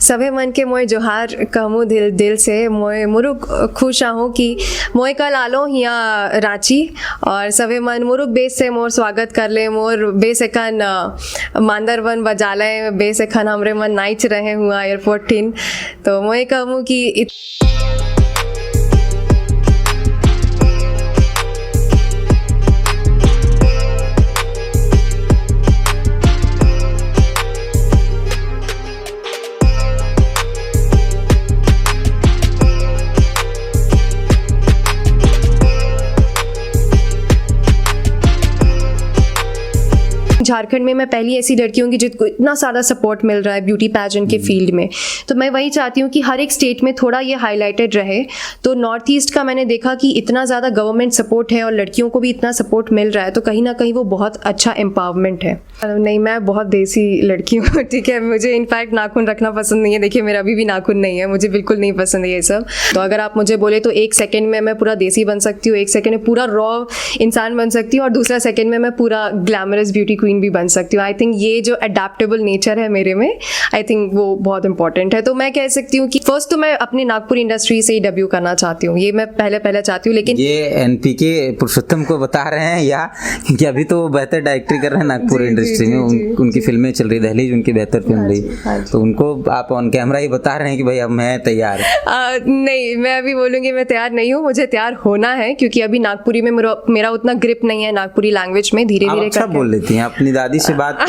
सभे मन के मोय जोहार कहूँ दिल से मोय मुरुक खुश आहूँ कि मोय कल आलो हिया रांची और सभे मन मुरुक बेस से मोर स्वागत कर ले। मोर बेस एखन मांदर वन बजाले बेस एखन हमरे मन नाच रहे हुआ एयरपोर्ट ठीन। तो मोय कहूँ कि झारखंड में मैं पहली ऐसी लड़की हूँ कि जिसको इतना सारा सपोर्ट मिल रहा है ब्यूटी पैजेंट के फील्ड में। तो मैं वही चाहती हूँ कि हर एक स्टेट में थोड़ा ये हाईलाइटेड रहे। तो नॉर्थ ईस्ट का मैंने देखा कि इतना ज़्यादा गवर्नमेंट सपोर्ट है और लड़कियों को भी इतना सपोर्ट मिल रहा है, तो कहीं ना कहीं वो बहुत अच्छा एम्पावरमेंट है। नहीं, मैं बहुत देसी लड़की हूँ, ठीक है। मुझे इनफैक्ट नाखून रखना पसंद नहीं है। देखिए मेरा अभी भी नाखून नहीं है, मुझे बिल्कुल नहीं पसंद है ये सब। तो अगर आप मुझे बोले तो एक सेकेंड में मैं पूरा देसी बन सकती हूँ, एक सेकेंड में पूरा रॉ इंसान बन सकती हूँ और दूसरा सेकेंड में मैं पूरा ग्लैमरस ब्यूटी क्वीन भी बन सकती हूँ। आई थिंक ये जो अडेप्टेबल नेचर है मेरे में, आई थिंक वो बहुत इंपॉर्टेंट है। तो मैं कह सकती हूँ कि फर्स्ट तो मैं अपनी नागपुर इंडस्ट्री से ही डेब्यू करना चाहती हूँ, ये मैं पहले चाहती हूँ। लेकिन ये एनपीके पुरुषोत्तम को बता रहे हैं या कि अभी तो बेहतर डायरेक्टरी कर रहे हैं नागपुर इंडस्ट्री में, उनकी फिल्में चल रही, दहलीज उनकी बेहतर फिल्म रही, तो उनको आप ऑन कैमरा ही बता रहे हैं कि भाई अब मैं तैयार। नहीं, मैं अभी बोलूँगी मैं तैयार नहीं हूँ, मुझे तैयार होना है क्योंकि अभी नागपुरी में मेरा उतना ग्रिप नहीं है नागपुरी लैंग्वेज में। धीरे धीरे अच्छा बोल लेती हैं अपनी दादी से बात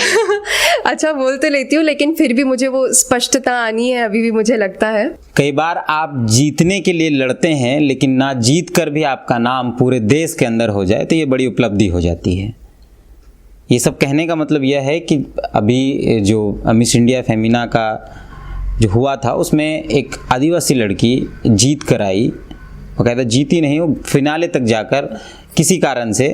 अच्छा बोलते लेती हूँ, लेकिन फिर भी मुझे वो स्पष्टता आनी है, अभी भी मुझे लगता है। कई बार आप जीतने के लिए लड़ते हैं लेकिन ना जीत कर भी आपका नाम पूरे देश के अंदर हो जाए तो ये बड़ी उपलब्धि हो जाती है। ये सब कहने का मतलब यह है कि अभी जो मिस इंडिया फेमिना का जो हुआ था उसमें एक आदिवासी लड़की जीत कर आई, बाकायदा जीती नहीं, वो फिनाले तक जाकर किसी कारण से,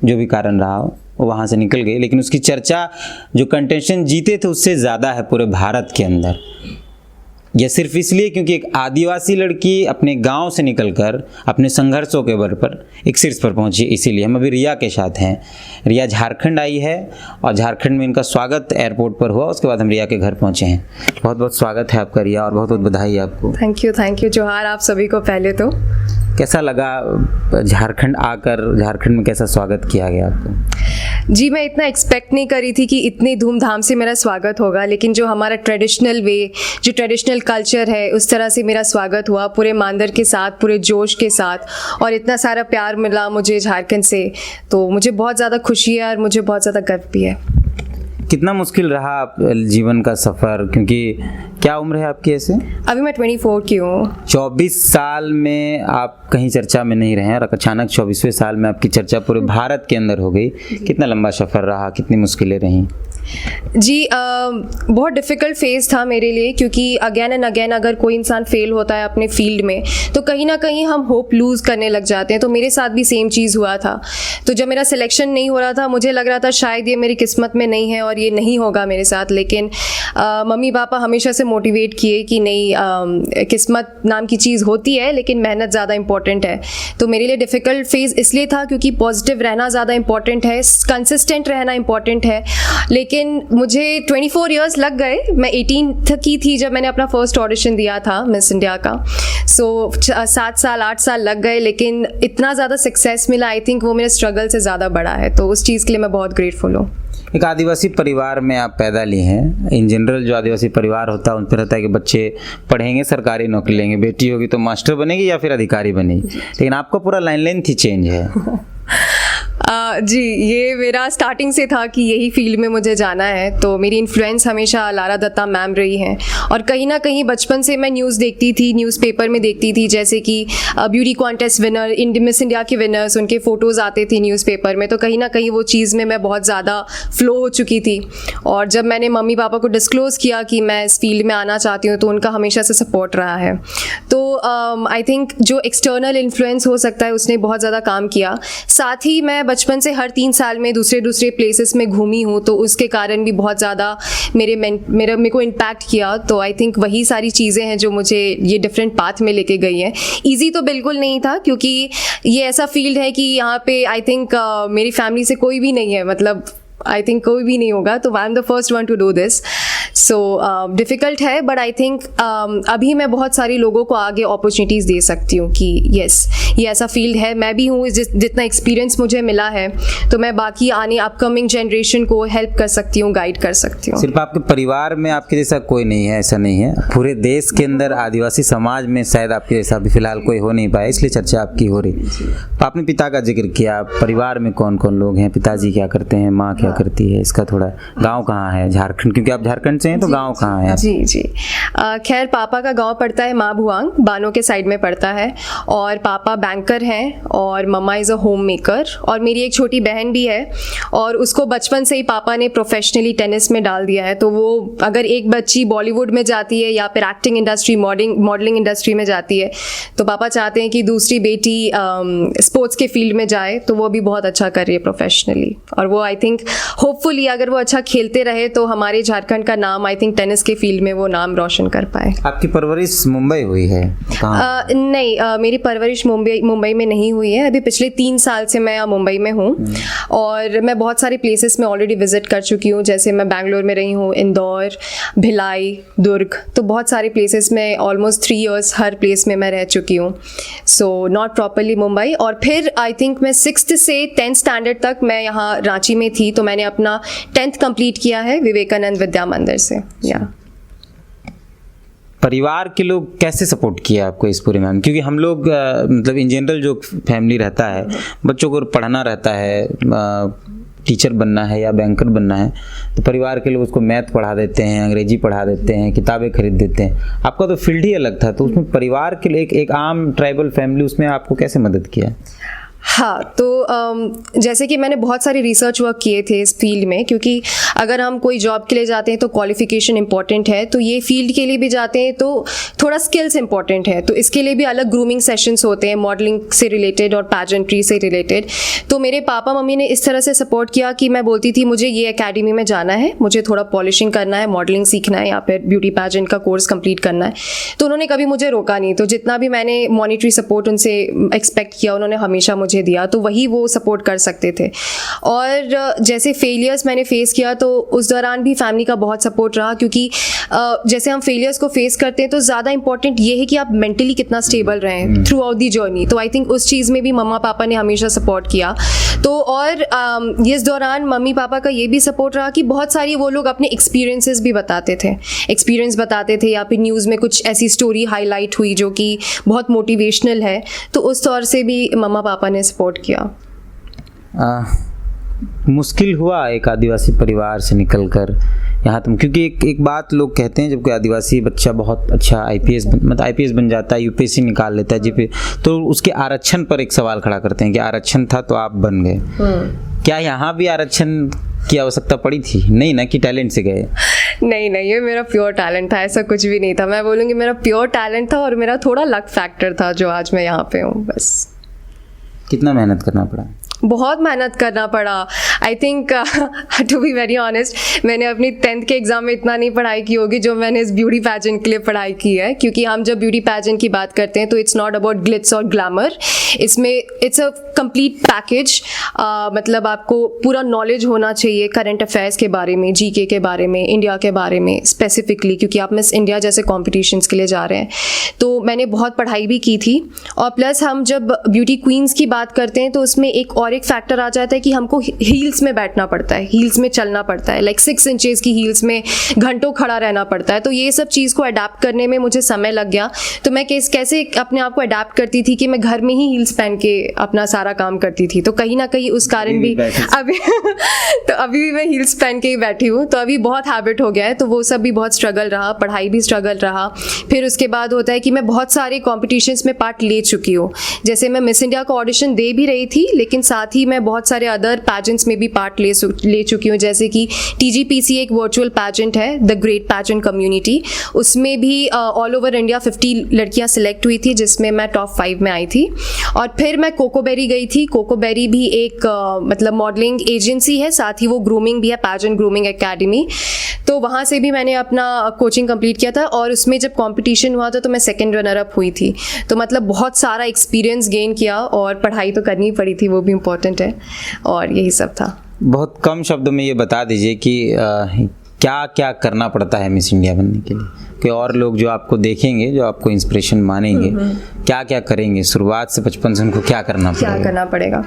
जो भी कारण रहा हो, वो वहाँ से निकल गई। लेकिन उसकी चर्चा जो कंटेस्टेंट जीते थे उससे ज़्यादा है पूरे भारत के अंदर। यह सिर्फ इसलिए क्योंकि एक आदिवासी लड़की अपने गांव से निकलकर अपने संघर्षों के बल पर एक शीर्ष पर पहुंची। इसीलिए हम अभी रिया के साथ हैं। रिया झारखंड आई है और झारखंड में इनका स्वागत एयरपोर्ट पर हुआ, उसके बाद हम रिया के घर पहुंचे हैं। बहुत बहुत स्वागत है आपका रिया और बहुत बहुत बधाई है आपको। थैंक यू जोहार आप सभी को। पहले तो कैसा लगा झारखंड आकर, झारखंड में कैसा स्वागत किया गया आपको? जी, मैं इतना एक्सपेक्ट नहीं करी थी कि इतनी धूमधाम से मेरा स्वागत होगा, लेकिन जो हमारा ट्रेडिशनल वे, जो ट्रेडिशनल कल्चर है, उस तरह से मेरा स्वागत हुआ पूरे मांदर के साथ, पूरे जोश के साथ, और इतना सारा प्यार मिला मुझे झारखंड से। तो मुझे बहुत ज़्यादा खुशी है और मुझे बहुत ज़्यादा गर्व भी है। कितना मुश्किल रहा आप जीवन का सफ़र, क्योंकि क्या उम्र है आपकी ऐसे? अभी मैं 24 की हूँ। 24 साल में आप कहीं चर्चा में नहीं रहे और अचानक 24वें साल में आपकी चर्चा पूरे भारत के अंदर हो गई। कितना लंबा सफ़र रहा, कितनी मुश्किलें रहीं? जी, बहुत डिफ़िकल्ट फेज़ था मेरे लिए, क्योंकि अगेन एंड अगेन अगर कोई इंसान फेल होता है अपने फील्ड में तो कहीं ना कहीं हम होप लूज़ करने लग जाते हैं। तो मेरे साथ भी सेम चीज़ हुआ था। तो जब मेरा सिलेक्शन नहीं हो रहा था, मुझे लग रहा था शायद ये मेरी किस्मत में नहीं है और ये नहीं होगा मेरे साथ। लेकिन मम्मी पापा हमेशा से मोटिवेट किए कि नहीं, किस्मत नाम की चीज़ होती है लेकिन मेहनत ज़्यादा इंपॉर्टेंट है। तो मेरे लिए डिफ़िकल्ट फेज़ इसलिए था क्योंकि पॉजिटिव रहना ज़्यादा इंपॉर्टेंट है, कंसिस्टेंट रहना इंपॉर्टेंट है। लेकिन मुझे 24 इयर्स लग गए। मैं 18 की थी जब मैंने अपना फर्स्ट ऑडिशन दिया था मिस इंडिया का। सो 7 साल 8 साल लग गए, लेकिन इतना ज़्यादा सक्सेस मिला, आई थिंक वो मेरे स्ट्रगल से ज़्यादा बड़ा है। तो उस चीज़ के लिए मैं बहुत ग्रेटफुल हूँ। एक आदिवासी परिवार में आप पैदा लिए हैं। इन जनरल जो आदिवासी परिवार होता है उन पर रहता है कि बच्चे पढ़ेंगे, सरकारी नौकरी लेंगे, बेटी होगी तो मास्टर बनेगी या फिर अधिकारी बनेगी, लेकिन आपका पूरा लाइन ही चेंज है। जी, ये मेरा स्टार्टिंग से था कि यही फील्ड में मुझे जाना है। तो मेरी इन्फ्लुएंस हमेशा लारा दत्ता मैम रही हैं और कहीं ना कहीं बचपन से मैं न्यूज़ देखती थी, न्यूज़पेपर में देखती थी, जैसे कि beauty contest winner, miss India के विनर्स, उनके फ़ोटोज़ आते थे न्यूज़पेपर में। तो कहीं ना कहीं वो चीज़ में मैं बहुत ज़्यादा फ्लो हो चुकी थी। और जब मैंने मम्मी पापा को डिस्क्लोज़ किया कि मैं इस फील्ड में आना चाहती हूँ तो उनका हमेशा से सपोर्ट रहा है। तो आई थिंक जो एक्सटर्नल इन्फ्लुएंस हो सकता है उसने बहुत ज़्यादा काम किया। साथ ही मैं बचपन से हर 3 साल में दूसरे प्लेसेस में घूमी हूँ, तो उसके कारण भी बहुत ज़्यादा मेरे को इम्पैक्ट किया। तो आई थिंक वही सारी चीज़ें हैं जो मुझे ये डिफरेंट पाथ में लेके गई हैं। ईजी तो बिल्कुल नहीं था, क्योंकि ये ऐसा फील्ड है कि यहाँ पे आई थिंक मेरी फैमिली से कोई भी नहीं है, मतलब आई थिंक कोई भी नहीं होगा, तो I am the first one two do this. So difficult है, बट आई थिंक अभी मैं बहुत सारी लोगों को आगे अपॉर्चुनिटीज़ दे सकती हूँ कि यस ये ऐसा फील्ड है, मैं भी हूँ, जितना एक्सपीरियंस मुझे मिला है तो मैं बाकी आने अपकमिंग जनरेशन को हेल्प कर सकती हूँ, गाइड कर सकती हूँ। सिर्फ आपके परिवार में आपके जैसा कोई नहीं है, ऐसा नहीं है, पूरे देश के अंदर आदिवासी समाज में शायद आपके जैसा अभी फिलहाल कोई हो नहीं पाया, इसलिए चर्चा आपकी हो रही। तो आपने पिता का जिक्र किया, परिवार में कौन कौन लोग हैं, पिताजी क्या करते हैं, माँ क्या करती है, इसका थोड़ा, गांव कहाँ है झारखंड, क्योंकि आप झारखंड से हैं तो गांव कहाँ है? जी जी, खैर पापा का गांव पड़ता है माँ भुआंग, बानो के साइड में पड़ता है, और पापा बैंकर हैं और मम्मा इज़ अ होम मेकर, और मेरी एक छोटी बहन भी है और उसको बचपन से ही पापा ने प्रोफेशनली टेनिस में डाल दिया है। तो वो अगर एक बच्ची बॉलीवुड में जाती है या फिर एक्टिंग इंडस्ट्री, मॉडलिंग इंडस्ट्री में जाती है, तो पापा चाहते हैं कि दूसरी बेटी स्पोर्ट्स के फील्ड में जाए, तो वो भी बहुत अच्छा कर रही है प्रोफेशनली, और वो आई थिंक होपफुली अगर वो अच्छा खेलते रहे तो हमारे झारखंड का नाम आई थिंक टेनिस के फील्ड में वो नाम रोशन कर पाए। आपकी परवरिश मुंबई हुई है? नहीं, मेरी परवरिश मुंबई में नहीं हुई है। अभी पिछले 3 साल से मैं मुंबई में हूँ और मैं बहुत सारे प्लेसेस में ऑलरेडी विजिट कर चुकी हूँ, जैसे मैं बैंगलोर में रही हूँ, इंदौर, भिलाई, दुर्ग, तो बहुत सारे प्लेसेस में ऑलमोस्ट 3 इयर्स हर प्लेस में मैं रह चुकी हूँ। सो नॉट प्रॉपरली मुंबई, और फिर आई थिंक मैं 6th से 10th स्टैंडर्ड तक मैं यहाँ रांची में थी, तो मैंने अपना 10th कंप्लीट किया है विवेकानंद विद्या मंदिर से। या परिवार के लोग कैसे सपोर्ट किया आपको इस पूरे में? क्योंकि हम लोग मतलब इन जनरल जो फैमिली रहता है, बच्चों को पढ़ना रहता है, टीचर बनना है या बैंकर बनना है, तो परिवार के लोग उसको मैथ पढ़ा देते हैं, अंग्रेजी पढ़ा देते हैं, किताबें खरीद देते हैं। आपका तो फील्ड ही अलग था, तो उसमें परिवार के लिए एक आम ट्राइबल फैमिली, उसमें आपको कैसे मदद किया? हाँ, तो जैसे कि मैंने बहुत सारे रिसर्च वर्क किए थे इस फील्ड में, क्योंकि अगर हम कोई जॉब के लिए जाते हैं तो क्वालिफिकेशन इंपॉर्टेंट है, तो ये फील्ड के लिए भी जाते हैं तो थोड़ा स्किल्स इंपॉर्टेंट है, तो इसके लिए भी अलग ग्रूमिंग सेशंस होते हैं मॉडलिंग से रिलेटेड और पैजेंट्री से रिलेटेड। तो मेरे पापा मम्मी ने इस तरह से सपोर्ट किया कि मैं बोलती थी मुझे ये एकेडमी में जाना है, मुझे थोड़ा पॉलिशिंग करना है, मॉडलिंग सीखना है या फिर ब्यूटी पैजेंट का कोर्स कंप्लीट करना है, तो उन्होंने कभी मुझे रोका नहीं। तो जितना भी मैंने मॉनिटरी सपोर्ट उनसे एक्सपेक्ट किया उन्होंने हमेशा मुझे दिया, तो वही वो सपोर्ट कर सकते थे। और जैसे फेलियर्स मैंने फेस किया तो उस दौरान भी फैमिली का बहुत सपोर्ट रहा, क्योंकि जैसे हम फेलियर्स को फेस करते हैं तो ज़्यादा इंपॉर्टेंट ये है कि आप मेंटली कितना स्टेबल रहें थ्रू आउट दी जर्नी, तो आई थिंक उस चीज़ में भी मम्मा पापा ने हमेशा सपोर्ट किया। तो और इस दौरान मम्मी पापा का ये भी सपोर्ट रहा कि बहुत सारी वो लोग अपने एक्सपीरियंसेस भी बताते थे, या फिर न्यूज़ में कुछ ऐसी स्टोरी हाईलाइट हुई जो कि बहुत मोटिवेशनल है, तो उस तौर से भी मम्मा पापा ने सपोर्ट किया। मुश्किल हुआ एक आदिवासी परिवार से निकलकर यहाँ तक, क्योंकि एक बात लोग कहते हैं, जब कोई आदिवासी बच्चा बहुत अच्छा आईपीएस बन जाता है, यूपीएससी निकाल लेता है जीपी, तो उसके आरक्षण पर एक सवाल खड़ा करते हैं कि आरक्षण था तो आप बन गए। क्या यहाँ भी आरक्षण की आवश्यकता पड़ी थी? नहीं ना, कि टैलेंट से गए? नहीं, ये मेरा प्योर टैलेंट था, ऐसा कुछ भी नहीं था। मैं बोलूँगी मेरा प्योर टैलेंट था और मेरा थोड़ा लक फैक्टर था जो आज मैं यहाँ पे हूँ, बस। कितना मेहनत करना पड़ा? बहुत मेहनत करना पड़ा। I think to be very honest, मैंने अपनी 10th के एग्ज़ाम में इतना नहीं पढ़ाई की होगी जो मैंने इस ब्यूटी पैजेंट के लिए पढ़ाई की है, क्योंकि हम जब ब्यूटी पैजेंट की बात करते हैं तो इट्स नॉट अबाउट ग्लिट्स और ग्लैमर, इसमें इट्स अ कंप्लीट पैकेज। मतलब आपको पूरा नॉलेज होना चाहिए करंट अफेयर्स के बारे में, जीके के बारे में, इंडिया के बारे में स्पेसिफिकली, क्योंकि आप मिस इंडिया जैसे कॉम्पिटिशन्स के लिए जा रहे हैं। तो मैंने बहुत पढ़ाई भी की थी, और प्लस हम जब ब्यूटी क्वींस की बात करते हैं तो उसमें एक और एक फैक्टर आ जाता है कि हमको हील्स में बैठना पड़ता है, हील्स में चलना पड़ता है, लाइक 6 इंचेस की हील्स में घंटों खड़ा रहना पड़ता है। तो ये सब चीज़ को अडेप्ट करने में मुझे समय लग गया। तो मैं कैसे अपने आप को अडेप्ट करती थी कि मैं घर में ही हील्स पहन के अपना सारा काम करती थी, तो कहीं ना कहीं उस कारण भी अभी भी मैं हील्स पहन के ही बैठी हूँ, तो अभी बहुत हैबिट हो गया है। तो वो सब भी बहुत स्ट्रगल रहा, पढ़ाई भी स्ट्रगल रहा। फिर उसके बाद होता है कि मैं बहुत सारे कॉम्पिटिशन्स में पार्ट ले चुकी हूँ, जैसे मैं मिस इंडिया का ऑडिशन दे भी रही थी, लेकिन साथ ही मैं बहुत सारे अदर पैजेंट्स में भी पार्ट ले चुकी हूँ, जैसे कि TGPC एक वर्चुअल पैजेंट है, द ग्रेट पैजेंट कम्युनिटी, उसमें भी ऑल ओवर इंडिया 50 लड़कियाँ सिलेक्ट हुई थी, जिसमें मैं टॉप 5 में आई थी। और फिर मैं कोकोबेरी गई थी। कोकोबेरी भी एक मतलब मॉडलिंग एजेंसी है, साथ ही वो ग्रूमिंग भी है, पैजेंट ग्रूमिंग एकेडमी। तो वहाँ से भी मैंने अपना कोचिंग कंप्लीट किया था, और उसमें जब कंपटीशन हुआ था तो मैं 2nd रनर अप हुई थी। तो मतलब बहुत सारा एक्सपीरियंस गेन किया, और पढ़ाई तो करनी पड़ी थी, वो भी इम्पोर्टेंट है, और यही सब था। बहुत कम शब्दों में ये बता दीजिए कि क्या क्या करना पड़ता है मिस इंडिया बनने के लिए, कि और लोग जो आपको देखेंगे, जो आपको इंस्पिरेशन मानेंगे, क्या क्या करेंगे, शुरुआत से बचपन से उनको क्या करना पड़ेगा?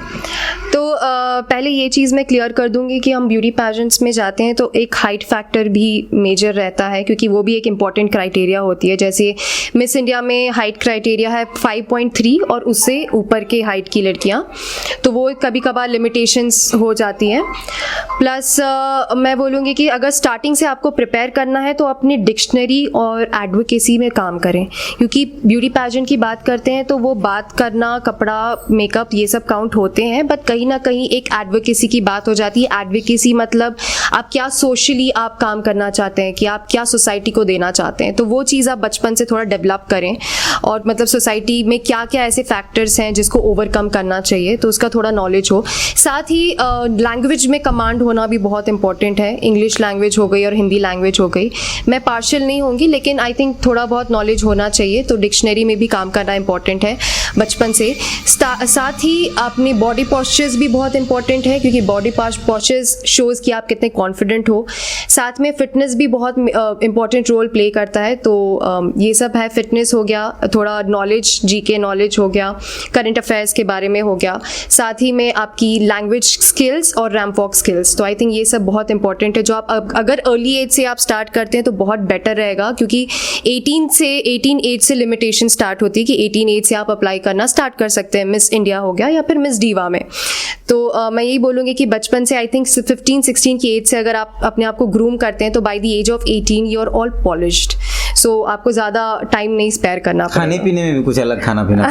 तो पहले ये चीज़ मैं क्लियर कर दूंगी कि हम ब्यूटी पैजेंट्स में जाते हैं तो एक हाइट फैक्टर भी मेजर रहता है, क्योंकि वो भी एक इम्पॉर्टेंट क्राइटेरिया होती है। जैसे मिस इंडिया में हाइट क्राइटेरिया है 5.3 और उससे ऊपर के हाइट की लड़कियां, तो वो कभी कभार लिमिटेशंस हो जाती हैं। प्लस मैं बोलूँगी कि अगर स्टार्टिंग से आपको प्रिपेयर करना है तो अपनी डिक्शनरी और एडवोकेसी में काम करें, क्योंकि ब्यूटी पैजेंट की बात करते हैं तो वो बात करना, कपड़ा, मेकअप, ये सब काउंट होते हैं, बट कहीं ना कहीं एक एडवोकेसी की बात हो जाती है। एडवोकेसी मतलब आप क्या सोशली आप काम करना चाहते हैं, कि आप क्या सोसाइटी को देना चाहते हैं, तो वो चीज़ आप बचपन से थोड़ा डेवलप करें, और मतलब सोसाइटी में क्या क्या ऐसे फैक्टर्स हैं जिसको ओवरकम करना चाहिए, तो उसका थोड़ा नॉलेज हो। साथ ही लैंग्वेज में कमांड होना भी बहुत इंपॉर्टेंट है। इंग्लिश लैंग्वेज हो गई और हिंदी लैंग्वेज हो गई। मैं पार्शियल नहीं होंगी, लेकिन आई थिंक थोड़ा बहुत नॉलेज होना चाहिए, तो डिक्शनरी में भी काम करना इंपॉर्टेंट है बचपन से। साथ ही अपनी बॉडी पॉस्चर्स भी बहुत इंपॉर्टेंट है, क्योंकि बॉडी पॉस्चर्स शोज़ कि आप कितने कॉन्फिडेंट हो। साथ में फिटनेस भी बहुत इंपॉर्टेंट रोल प्ले करता है, तो ये सब है। फिटनेस हो गया, थोड़ा नॉलेज, जीके नॉलेज हो गया, करंट अफेयर्स के बारे में हो गया, साथ ही में आपकी लैंग्वेज स्किल्स और रैंप वॉक स्किल्स। तो आई थिंक ये सब बहुत इंपॉर्टेंट है, जो आप अगर अर्ली एज से आप स्टार्ट करते हैं तो बहुत बेटर रहेगा, क्योंकि 18 एज से लिमिटेशन स्टार्ट होती है कि 18 एज से आप अप्लाई करना स्टार्ट कर सकते हैं, मिस इंडिया हो गया या फिर मिस डीवा में। तो मैं यही बोलूँगी कि बचपन से आई थिंक 15-16 की एज से अगर आप अपने आप को ग्रूम करते हैं तो by the age of 18 you are all polished. So आपको ज़्यादा टाइम नहीं स्पेयर करना पड़ेगा। खाने पीने में भी कुछ अलग खाना पीना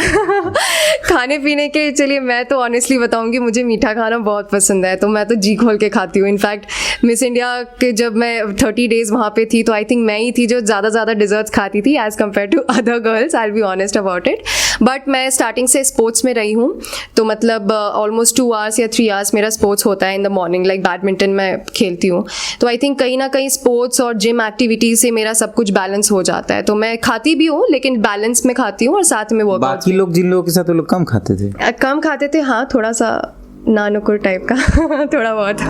खाने पीने के, चलिए मैं तो ऑनेस्टली बताऊंगी, मुझे मीठा खाना बहुत पसंद है, तो मैं तो जी खोल के खाती हूँ। इनफैक्ट मिस इंडिया के जब मैं 30 डेज़ वहाँ पे थी तो आई थिंक मैं ही थी जो ज़्यादा डिजर्ट्स खाती थी as compare to other girls. I will be honest about it. But मैं स्टार्टिंग से स्पोर्ट्स में रही हूँ, तो मतलब ऑलमोस्ट 2 आवर्स या 3 आवर्स मेरा स्पोर्ट्स होता है in the morning. Like badminton मैं खेलती हूँ, तो आई थिंक कहीं ना कहीं स्पोर्ट्स और जिम एक्टिविटीज़ से मेरा सब कुछ बैलेंस हो जाता है। तो मैं खाती भी हूँ, लेकिन बैलेंस में खाती हूँ, और साथ में वो बाकी लोग, जिन लोगों के साथ वो लोग कम खाते थे, हाँ, थोड़ा सा नानुकुर टाइप का थोड़ा बहुत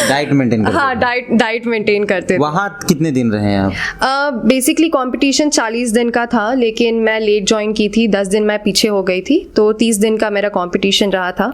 डाइट मेंटेन करते। हाँ, डाइट मेंटेन करते थे। वहाँ कितने दिन रहे आप? बेसिकली कंपटीशन 40 दिन का था, लेकिन मैं लेट ज्वाइन की थी, 10 दिन मैं पीछे हो गई थी, तो 30 दिन का मेरा कंपटीशन रहा था।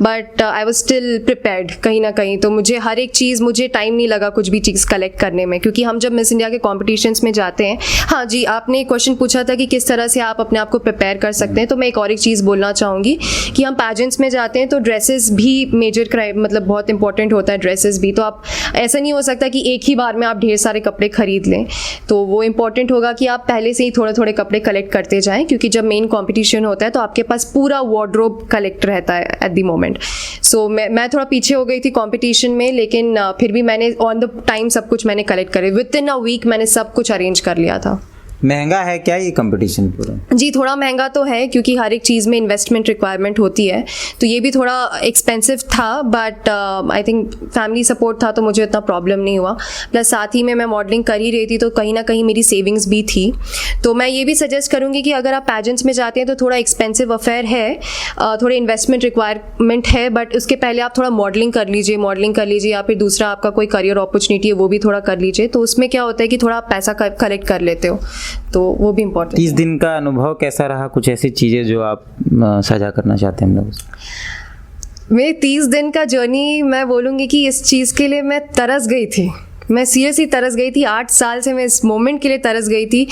But I was still prepared कहीं ना कहीं, तो मुझे हर एक चीज़, मुझे टाइम नहीं लगा कुछ भी चीज़ कलेक्ट करने में, क्योंकि हम जब मिस इंडिया के कॉम्पिटिशन्स में जाते हैं। हाँ जी, आपने एक क्वेश्चन पूछा था कि किस तरह से आप अपने आप को प्रिपेयर कर सकते हैं, तो मैं एक और एक चीज़ बोलना चाहूँगी कि हम पैजेंट्स में जाते हैं तो ड्रेसेस भी मेजर मतलब बहुत इंपॉर्टेंट होता है, ड्रेसेस भी। तो आप, ऐसा नहीं हो सकता कि एक ही बार में आप ढेर सारे कपड़े खरीद लें, तो वो इंपॉर्टेंट होगा कि आप पहले से ही थोड़े थोड़े कपड़े कलेक्ट करते जाएं, क्योंकि जब मेन कंपटीशन होता है तो आपके पास पूरा वार्डरोब कलेक्ट रहता है एट द मोमेंट। सो मैं थोड़ा पीछे हो गई थी कंपटीशन में, लेकिन फिर भी मैंने ऑन द टाइम सब कुछ मैंने कलेक्ट करे, विद इन अ वीक मैंने सब कुछ अरेंज कर लिया था। महंगा है क्या ये कंपटीशन पूरा? जी, थोड़ा महंगा तो है, क्योंकि हर एक चीज़ में इन्वेस्टमेंट रिक्वायरमेंट होती है, तो ये भी थोड़ा एक्सपेंसिव था। But I think family support था तो मुझे इतना प्रॉब्लम नहीं हुआ। प्लस साथ ही में मैं मॉडलिंग कर ही रही थी, तो कहीं ना कहीं मेरी सेविंग्स भी थी। तो मैं ये भी सजेस्ट करूँगी कि अगर आप पैजेंट्स में जाते हैं तो थोड़ा एक्सपेंसिव अफेयर है, थोड़े इन्वेस्टमेंट रिक्वायरमेंट है, बट उसके पहले आप थोड़ा मॉडलिंग कर लीजिए, या फिर दूसरा आपका कोई करियर अपॉर्चुनिटी है वो भी थोड़ा कर लीजिए। तो उसमें क्या होता है कि थोड़ा पैसा कलेक्ट कर लेते हो, तो वो भी इम्पोर्टेंट। 30 दिन का अनुभव कैसा रहा? कुछ ऐसी चीज़ें जो आप साझा करना चाहते हैं हम लोग? मेरे 30 दिन का जर्नी, मैं बोलूँगी कि इस चीज़ के लिए मैं तरस गई थी, मैं सीरियसली तरस गई थी। 8 साल से मैं इस मोमेंट के लिए तरस गई थी।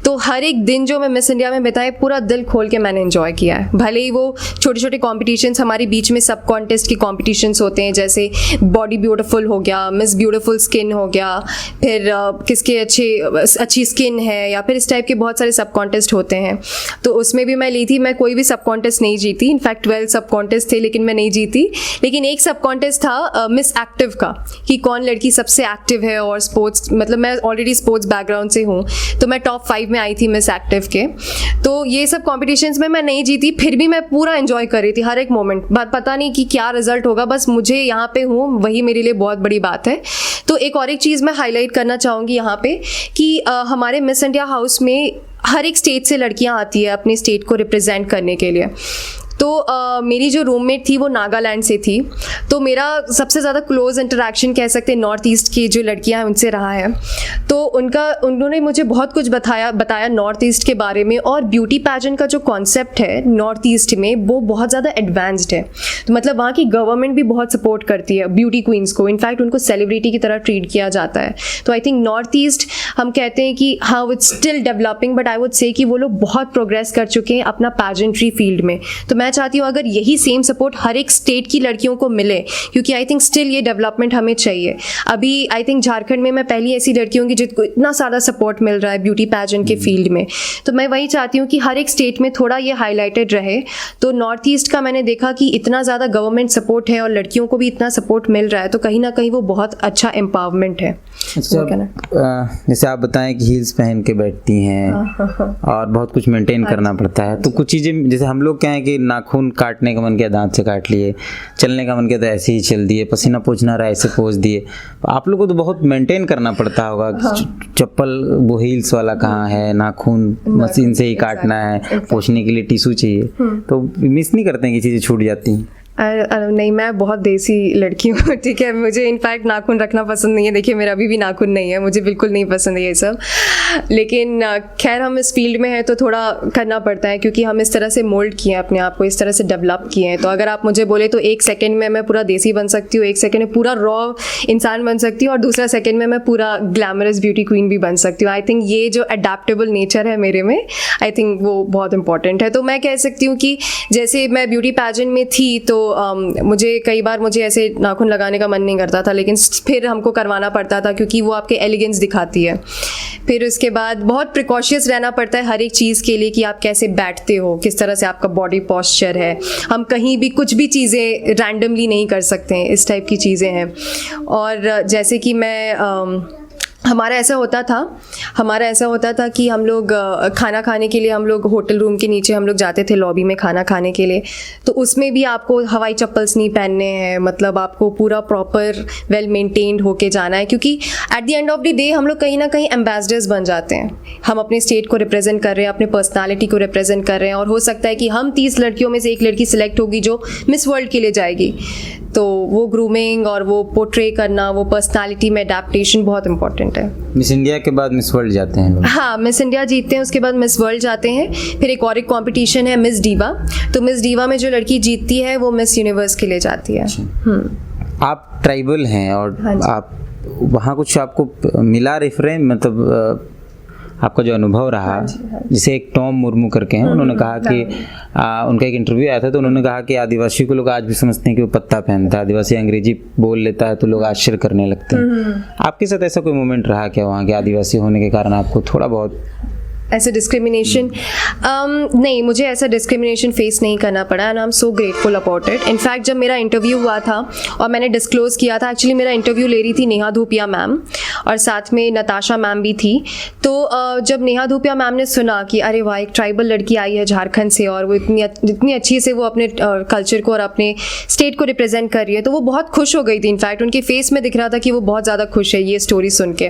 तो हर एक दिन जो मैं मिस इंडिया में बिताए, पूरा दिल खोल के मैंने एंजॉय किया है। भले ही वो छोटे छोटे कॉम्पिटिशन्स हमारे बीच में, सब कॉन्टेस्ट के कॉम्पिटिशन्स होते हैं, जैसे बॉडी ब्यूटीफुल हो गया, मिस ब्यूटीफुल स्किन हो गया, फिर किसके अच्छी स्किन है, या फिर इस टाइप के बहुत सारे सब कॉन्टेस्ट होते हैं। तो उसमें भी मैं ली थी। मैं कोई भी सब कॉन्टेस्ट नहीं जीती, इनफैक्ट 12 सब कॉन्टेस्ट थे, लेकिन मैं नहीं जीती। लेकिन एक सब कॉन्टेस्ट था मिस एक्टिव का, कि कौन लड़की सबसे एक्टिव है, और स्पोर्ट्स, मतलब मैं ऑलरेडी स्पोर्ट्स बैकग्राउंड से हूँ, तो मैं टॉप 5 में आई थी मिस एक्टिव के। तो ये सब कॉम्पिटिशन्स में मैं नहीं जीती, फिर भी मैं पूरा एंजॉय कर रही थी हर एक मोमेंट। पता नहीं कि क्या रिजल्ट होगा, बस मुझे यहाँ पे हूँ, वही मेरे लिए बहुत बड़ी बात है। तो एक और एक चीज़ मैं हाईलाइट करना चाहूँगी यहाँ पे, कि हमारे मिस इंडिया हाउस में हर एक स्टेट से लड़कियाँ आती है अपने स्टेट को रिप्रेजेंट करने के लिए। तो मेरी जो रूममेट थी वो नागालैंड से थी, तो मेरा सबसे ज़्यादा क्लोज इंटरेक्शन कह सकते हैं नॉर्थ ईस्ट की जो लड़कियां हैं उनसे रहा है। तो उन्होंने मुझे बहुत कुछ बताया नॉर्थ ईस्ट के बारे में, और ब्यूटी पैजेंट का जो कॉन्सेप्ट है नॉर्थ ईस्ट में वो बहुत ज़्यादा एडवांस्ड है। तो मतलब वहाँ की गवर्नमेंट भी बहुत सपोर्ट करती है ब्यूटी क्वींस को, इनफैक्ट उनको सेलिब्रिटी की तरह ट्रीट किया जाता है। तो आई थिंक नॉर्थ ईस्ट हम कहते हैं कि हाँ it's still developing, but I would say कि वो लोग बहुत प्रोग्रेस कर चुके हैं अपना पैजेंट्री फील्ड में। तो मैं चाहती हूँ अगर यही सेम सपोर्ट हर एक स्टेट की लड़कियों को मिले, क्योंकि आई थिंक स्टिल ये डेवलपमेंट हमें चाहिए। अभी आई थिंक झारखंड में मैं पहली ऐसी लड़की हूँ जिनको इतना सारा सपोर्ट मिल रहा है ब्यूटी पैजेंट के फील्ड में। तो मैं वही चाहती हूँ कि हर एक स्टेट में थोड़ा ये हाईलाइटेड रहे। तो नॉर्थ ईस्ट का मैंने देखा कि इतना ज़्यादा गवर्नमेंट सपोर्ट है और लड़कियों को भी इतना सपोर्ट मिल रहा है, तो कहीं ना कहीं वो बहुत अच्छा एम्पावरमेंट है। जैसे आप बताएं कि हील्स पहन के बैठती हैं और बहुत कुछ मेंटेन करना पड़ता है, तो कुछ चीज़ें जैसे हम लोग कहें कि नाखून काटने का मन किया दांत से काट लिए, चलने का मन किया तो ऐसे ही चल दिए, पसीना पोंछना रहा ऐसे पोंछ दिए। आप लोग को तो बहुत मेंटेन करना पड़ता होगा। चप्पल वो हील्स वाला कहाँ है, नाखून मशीन से ही काटना है, पोंछने के लिए टिश्यू चाहिए, तो मिस नहीं करते हैं कि चीज़ें छूट जाती हैं? नहीं, मैं बहुत देसी लड़की हूँ, ठीक है। मुझे इनफैक्ट नाखून रखना पसंद नहीं है। देखिए मेरा अभी भी नाखून नहीं है, मुझे बिल्कुल नहीं पसंद है ये सब। लेकिन खैर हम इस फील्ड में हैं तो थोड़ा करना पड़ता है, क्योंकि हम इस तरह से मोल्ड किए हैं अपने आप को, इस तरह से डेवलप किए हैं। तो अगर आप मुझे बोले तो एक सेकंड में मैं पूरा देसी बन सकती हूँ, एक सेकंड में पूरा रॉ इंसान बन सकती हूँ, और दूसरा सेकंड में मैं पूरा ग्लैमरस ब्यूटी क्वीन भी बन सकती हूँ। आई थिंक ये जो अडेप्टेबल नेचर है मेरे में, आई थिंक वो बहुत इंपॉर्टेंट है। तो मैं कह सकती हूँ कि जैसे मैं ब्यूटी पैजेंट में थी तो मुझे कई बार मुझे ऐसे नाखून लगाने का मन नहीं करता था, लेकिन फिर हमको करवाना पड़ता था क्योंकि वो आपके एलिगेंस दिखाती है। फिर उसके बाद बहुत प्रिकॉशियस रहना पड़ता है हर एक चीज़ के लिए कि आप कैसे बैठते हो, किस तरह से आपका बॉडी पोस्चर है। हम कहीं भी कुछ भी चीज़ें रैंडमली नहीं कर सकते हैं, इस टाइप की चीज़ें हैं। और जैसे कि मैं हमारा ऐसा होता था कि हम लोग खाना खाने के लिए हम लोग होटल रूम के नीचे हम लोग जाते थे लॉबी में खाना खाने के लिए। तो उसमें भी आपको हवाई चप्पल्स नहीं पहनने हैं, मतलब आपको पूरा प्रॉपर वेल मेंटेन्ड होके जाना है, क्योंकि at the end of the day हम लोग कहीं ना कहीं एम्बेसडर्स बन जाते हैं। हम अपने स्टेट को रिप्रेजेंट कर रहे हैं, अपने पर्सनालिटी को रिप्रेजेंट कर रहे हैं, और हो सकता है कि हम 30 लड़कियों में से एक लड़की सिलेक्ट होगी जो मिस वर्ल्ड के लिए जाएगी। तो वो ग्रूमिंग और वो पोर्ट्रे करना, वो पर्सनालिटी में अडेप्टेशन बहुत इंपॉर्टेंट है। मिस इंडिया के बाद मिस वर्ल्ड जाते हैं लोग? हाँ, मिस इंडिया जीतते हैं, उसके बाद मिस वर्ल्ड जाते हैं। फिर एक और कंपटीशन है मिस डीवा। तो मिस डीवा में जो लड़की जीतती है वो मिस यूनिवर्स के लिए जाती है। आप ट्राइबल हैं और आप वहाँ कुछ आपको मिला रेफरेंस, मतलब आपका जो अनुभव रहा? जैसे एक टॉम मुर्मू करके हैं, उन्होंने कहा कि उनका एक इंटरव्यू आया था तो उन्होंने कहा कि आदिवासी को लोग आज भी समझते हैं कि वो पत्ता पहनता है, आदिवासी अंग्रेजी बोल लेता है तो लोग आश्चर्य करने लगते हैं। आपके साथ ऐसा कोई मोमेंट रहा क्या वहाँ के आदिवासी होने के कारण आपको थोड़ा बहुत ऐसे डिस्क्रिमिनेशन? नहीं, मुझे ऐसा डिस्क्रिमिनेशन फेस नहीं करना पड़ा, and I am so grateful about it. In fact जब मेरा इंटरव्यू हुआ था और मैंने डिस्क्लोज़ किया था, एक्चुअली मेरा इंटरव्यू ले रही थी नेहा धूपिया मैम और साथ में नताशा मैम भी थी। तो जब नेहा धूपिया मैम ने सुना कि अरे वाह, एक ट्राइबल लड़की आई है झारखंड से और वो इतनी अच्छी से वो अपने कल्चर को और अपने स्टेट को रिप्रेजेंट कर रही है, तो वो बहुत खुश हो गई थी। इनफैक्ट उनके फेस में दिख रहा था कि वो बहुत ज़्यादा खुश है ये स्टोरी सुन के।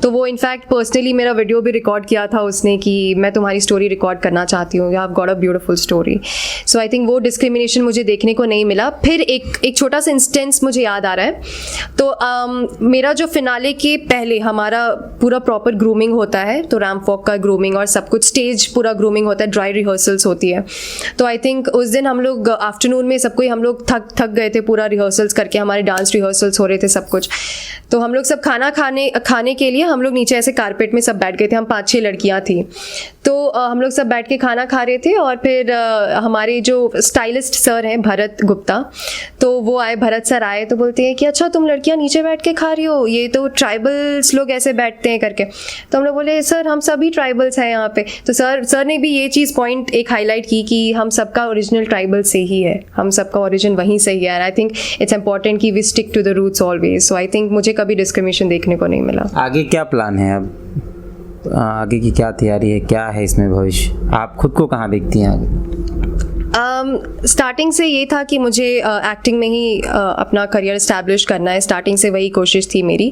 तो वो इनफैक्ट पर्सनली मेरा वीडियो भी रिकॉर्ड किया था उसने कि मैं तुम्हारी स्टोरी रिकॉर्ड करना चाहती हूँ, you have got a beautiful story. So I think वो डिस्क्रिमिनेशन मुझे देखने को नहीं मिला। फिर एक छोटा सा इंस्टेंस मुझे याद आ रहा है। तो मेरा जो फिनाले के पहले हमारा पूरा प्रॉपर ग्रूमिंग होता है, तो रैंप वॉक का ग्रूमिंग और सब कुछ, स्टेज पूरा ग्रूमिंग होता है, ड्राई रिहर्सल्स होती है। तो आई थिंक उस दिन हम लोग आफ्टरनून में सब कोई हम लोग थक गए थे पूरा रिहर्सल्स करके, हमारे डांस रिहर्सल्स हो रहे थे सब कुछ। तो हम लोग सब खाना खाने के लिए हम लोग नीचे ऐसे कारपेट में सब बैठ गए थे, हम 5-6 लड़कियां थी। तो हम लोग सब बैठ के खाना खा रहे थे और फिर हमारे जो स्टाइलिस्ट सर हैं भरत गुप्ता, तो वो आए, भरत सर आए तो बोलते हैं कि अच्छा तुम लड़कियां नीचे बैठ के खा रही हो, ये तो ट्राइबल्स लोग ऐसे बैठते हैं करके। तो हम लोग बोले सर हम सभी ट्राइबल्स हैं यहाँ पे। तो सर ने भी ये चीज़ पॉइंट एक हाईलाइट की कि हम सबका ओरिजिनल ट्राइबल से ही है, हम सबका ओरिजिन वहीं से ही है। And I think it's important कि we stick to the roots always. So I think मुझे कभी डिस्क्रिमिनेशन देखने को नहीं मिला। आगे क्या प्लान है अब? आगे की क्या तैयारी है, क्या है इसमें भविष्य? आप खुद को कहाँ देखती हैं आगे? स्टार्टिंग से ये था कि मुझे एक्टिंग में ही अपना करियर इस्टेब्लिश करना है, स्टार्टिंग से वही कोशिश थी मेरी।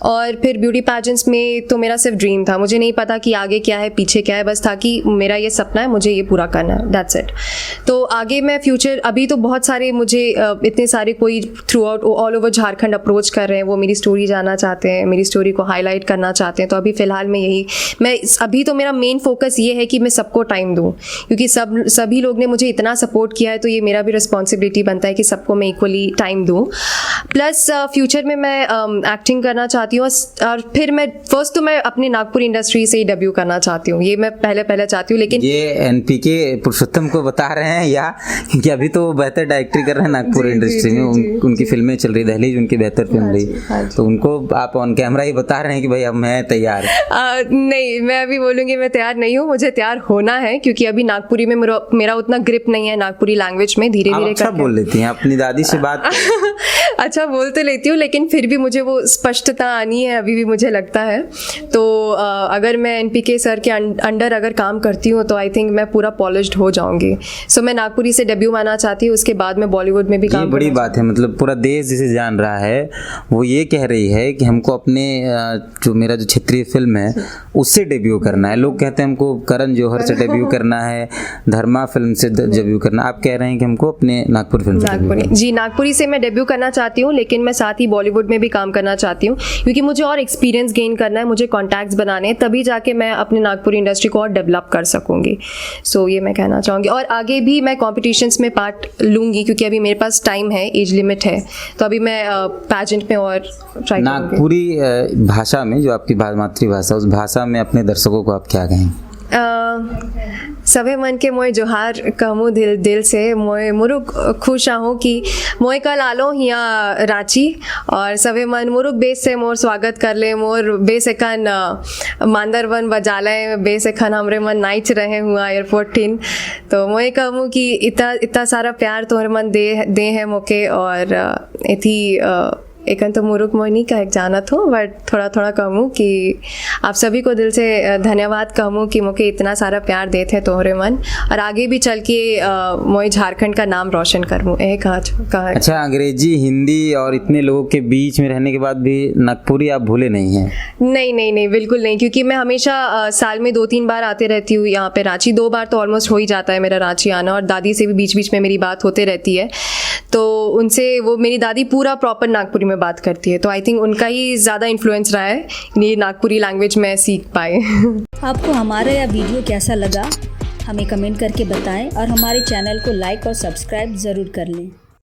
और फिर ब्यूटी पैजेंट्स में तो मेरा सिर्फ ड्रीम था, मुझे नहीं पता कि आगे क्या है पीछे क्या है, बस था कि मेरा ये सपना है, मुझे ये पूरा करना है, दैट्स इट। तो आगे मैं फ्यूचर, अभी तो बहुत सारे मुझे इतने सारे कोई through out all over Jharkhand approach कर रहे हैं, वो मेरी स्टोरी जानना चाहते हैं, मेरी स्टोरी को हाईलाइट करना चाहते हैं। तो अभी फ़िलहाल मैं अभी तो मेरा मेन फोकस ये है कि मैं सबको टाइम दूँ, क्योंकि सभी लोग ने मुझे इतना सपोर्ट किया है, तो ये मेरा भी रिस्पॉन्सिबिलिटी बनता है कि सबको मैं इक्वली टाइम दूँ। प्लस फ्यूचर में मैं एक्टिंग करना चाहती हूँ, और फिर मैं फर्स्ट तो मैं अपनी नागपुर इंडस्ट्री से ही डेब्यू करना चाहती हूँ, ये मैं पहले चाहती हूँ। लेकिन ये एनपीके पुरुषोत्तम को बता रहे हैं या कि अभी तो वो बेहतर डायरेक्टरी कर रहे हैं नागपुर इंडस्ट्री में, उनकी फिल्में चल रही, दहलीज उनकी बेहतर फिल्म रही, तो उनको आप ऑन कैमरा ही बता रहे हैं कि भाई अब मैं तैयार? नहीं, मैं अभी बोलूँगी मैं तैयार नहीं हूँ, मुझे तैयार होना है, क्योंकि अभी नागपुरी में मेरा उतना ग्रिप नहीं है नागपुरी लैंग्वेज में। धीरे धीरे अच्छा बोल लेती हैं, अपनी दादी से बात अच्छा बोल तो लेती हूँ, लेकिन फिर भी मुझे वो स्पष्टता आनी है, अभी भी मुझे लगता है। तो अगर मैं एनपीके सर के अंडर अगर काम करती हूँ तो आई थिंक मैं पूरा पॉलिश्ड हो जाऊंगी। सो मैं नागपुरी से डेब्यू माना चाहती हूँ, उसके बाद मैं बॉलीवुड में भी काम। बड़ी बात है, मतलब पूरा देश जिसे जान रहा है वो ये कह रही है कि हमको अपने जो मेरा जो क्षेत्रीय फिल्म है उससे डेब्यू करना है। लोग कहते हैं हमको करण जौहर से डेब्यू करना है, धर्मा फिल्म से डेब्यू करना, आप कह रहे हैं कि हमको अपने नागपुर फिल्म से। जी, नागपुरी से मैं डेब्यू करना चाहती हूँ, लेकिन मैं साथ ही बॉलीवुड में भी काम करना चाहती हूँ, क्योंकि मुझे और एक्सपीरियंस गेन करना है, मुझे कॉन्टैक्ट्स बनाने हैं, तभी जाके मैं अपने नागपुरी इंडस्ट्री को और डेवलप कर सकूँगी। सो ये मैं कहना चाहूँगी, और आगे भी मैं कॉम्पिटिशन्स में पार्ट लूँगी, क्योंकि अभी मेरे पास टाइम है, एज लिमिट है, तो अभी मैं पैजेंट में और ट्राई करूँगी। नागपुरी भाषा में, जो आपकी मातृभाषा, उस भाषा में अपने दर्शकों को आप क्या कहें? सभे मन के मोय जोहार कहूँ दिल से, मोय मुरुक खुश आहूँ कि मोय कल आलो हिया रांची, और सभे मन मुरुक बेस से मोर स्वागत कर ले, मोर बेस एखन मांदर वन बजाले, बेस एखन हमरे मन नाइच रहे हुआ एयरपोर्ट ठीन। तो मोय कहूँ कि इतना सारा प्यार तोहर मन दे है मोके, और एथी एकन तो मुरुक मोय नहीं कह जानत हूँ, बट थोड़ा थोड़ा कहूँ कि आप सभी को दिल से धन्यवाद कहूँ कि मुझे इतना सारा प्यार देते तोहरे मन, और आगे भी चल के मोय झारखंड का नाम रोशन करूँ। अच्छा, अंग्रेजी, हिंदी और इतने लोगों के बीच में रहने के बाद भी नागपुरी आप भूले नहीं हैं? नहीं, बिल्कुल नहीं, क्योंकि मैं हमेशा साल में 2-3 बार आते रहती हूँ यहाँ पे रांची, 2 बार तो ऑलमोस्ट हो ही जाता है मेरा रांची आना, और दादी से भी बीच बीच में मेरी बात होते रहती है, तो उनसे वो मेरी दादी पूरा प्रॉपर नागपुरी में बात करती है, तो आई थिंक उनका ही ज़्यादा इन्फ्लुएंस रहा है, ये नागपुरी लैंग्वेज में सीख पाए। आपको हमारा यह वीडियो कैसा लगा हमें कमेंट करके बताएं, और हमारे चैनल को लाइक और सब्सक्राइब ज़रूर कर लें।